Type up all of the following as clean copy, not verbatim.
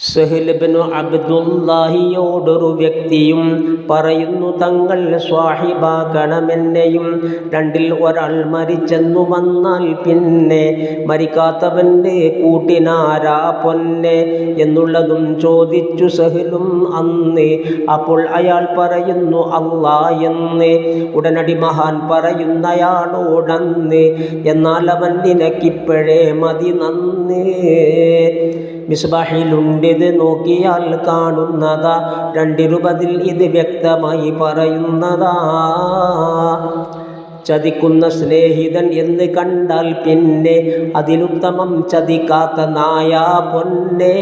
സഹൽ ഇബ്നു അബ്ദുല്ലാഹിയോടൊരു വ്യക്തിയും പറയുന്നു, തങ്ങൾ സ്വാഹിബാക്കണമെന്നെയും. രണ്ടിൽ ഒരാൾ മരിച്ചെന്നു വന്നാൽ പിന്നെ മരിക്കാത്തവൻ്റെ കൂട്ടിനാരാ പൊന്നെ എന്നുള്ളതും ചോദിച്ചു സഹലും അന്ന്. അപ്പോൾ അയാൾ പറയുന്നു, അല്ലാ എന്ന്. ഉടനടി മഹാൻ പറയുന്നയാളോടന്ന്, എന്നാൽ അവൻ നിനക്കിപ്പോഴേ മതി നന്ന്. മിസ്ബാഹിലുണ്ടിത് നോക്കിയാൽ കാണുന്നതാ, 2:20 ഇത് വ്യക്തമായി പറയുന്നതാ. ചതിക്കുന്ന സ്നേഹിതൻ എന്ന് കണ്ടാൽ പിന്നെ അതിലുത്തമം ചതിക്കാത്ത നായാ പൊന്നേ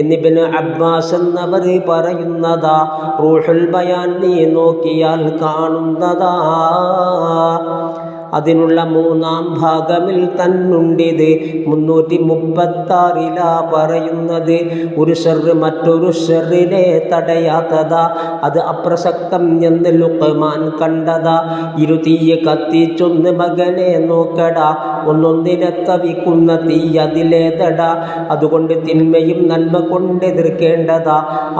എന്നിബ്നു അബ്ബാസ് എന്നവർ പറയുന്നതാ. റൂഹുൽ ബയാൻ നീ നോക്കിയാൽ കാണുന്നതാ. അതിനുള്ള 3-ാം ഭാഗമിൽ തന്നുണ്ടിത്. 336 പറയുന്നത്, ഒരു ഷർറ് മറ്റൊരു ഷർറിനെ തടയാത്തതാ, അത് അപ്രസക്തം എന്ന് ലുഖ്മാൻ കണ്ടതാ. ഇരുതീയെ കത്തിച്ചൊന്ന് മകനെ നോക്കടാ, ഒന്നൊന്നിനെ തവിക്കുന്ന തീ അതിലേതടാ. അതുകൊണ്ട് തിന്മയും നന്മ കൊണ്ടെതിർക്കേണ്ടതാ,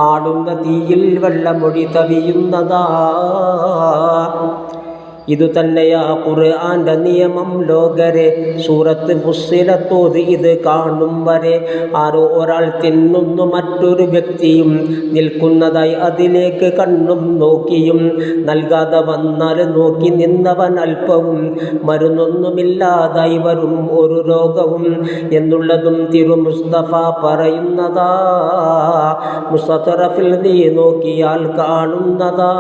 ആടുന്ന തീയിൽ വെള്ളമൊഴി തവിയുന്നതാ. ഇതു തന്നെയാ ഖുർആന്റെ നിയമം ലോകരെ. സൂറത്ത് ഫുസ്സിലത്തോത് ഇത് കാണും വരെ. ആരോ ഒരാൾ തിന്നുന്നു, മറ്റൊരു വ്യക്തിയും നിൽക്കുന്നതായി അതിലേക്ക് കണ്ണും നോക്കിയും. നൽകാതെ വന്നാൽ നോക്കി നിന്നവൻ അല്പവും, മരുന്നൊന്നുമില്ലാതായി വരും ഒരു രോഗവും എന്നുള്ളതും തിരു മുസ്തഫ പറയുന്നതാ. മുസ്തറഫിൽ നീ നോക്കിയാൽ കാണുന്നതാ.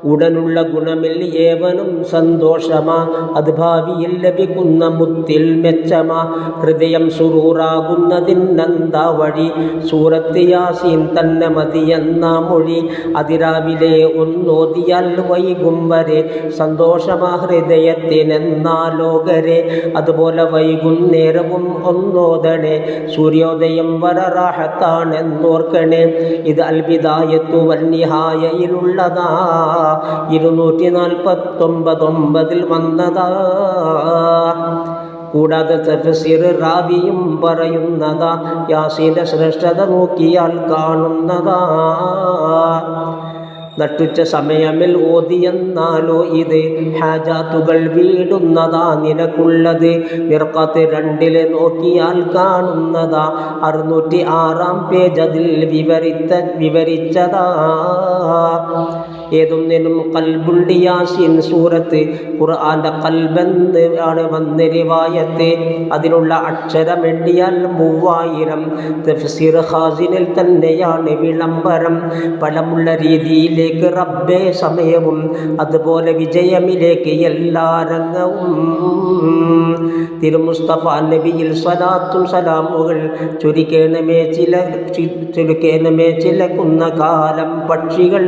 ഉടനുള്ള ഗുണമിൽ ഏവനും സന്തോഷമാ, അത് ഭാവിയിൽ ലഭിക്കുന്ന മുത്തിൽ മെച്ചമാ. ഹൃദയം സുറൂറാകുന്നതിനെന്താ വഴി? സൂറത്ത് യാസീൻ തന്നെ മതിയെന്ന മൊഴി. അതിരാവിലെ ഒന്നോതിയാൽ വൈകും വരെ സന്തോഷമാ ഹൃദയത്തിനെന്നാ ലോകരെ. അതുപോലെ വൈകുന്നേരവും ഒന്നോതണേ, സൂര്യോദയം വര റാഹത്താണെന്നോർക്കണേ. ഇത് അൽ ബിദായത്തു വൻ നിഹായയിലുള്ളതാ. 249 വന്നതാ. കൂടാതെ തഫ്സീർ റാവിയും പറയുന്നതാ. യാസീന്റെ ശ്രേഷ്ഠത നോക്കിയാൽ കാണുന്നതാ. നട്ടുച്ച സമയമിൽ ഓതിയെന്നാലോ ഇത് ഹാജാത്തുകൾ വീടുന്നതാ നിനക്കുള്ളത്. മിർഖത്ത് 2 നോക്കിയാൽ കാണുന്നതാ. 606 പേജ് അതിൽ വിവരിച്ചതാ. ഏതൊന്നിനും കൽബുണ്ട് യാസീൻ സൂറത്ത്. ഖുർആന്റെ കൽബെന്ന് ആണ് വന്ന റിവായത്ത്. അതിനുള്ള അക്ഷരം എണ്ണിയാൽ 3000. തഫ്സീർ ഖാസിനിൽ തന്നെയാണ് വിളംബരം. ഫലമുള്ള രീതിയിലേക്ക് റബ്ബേ സമയവും, അതുപോലെ വിജയമിലേക്ക് എല്ലാ രംഗവും. തിരുമുസ്തഫ നബിയിൽ സ്വലാത്തും സലാമുകൾ ചൊരിക്കണമേ ചിലക്കുന്ന കാലം പക്ഷികൾ.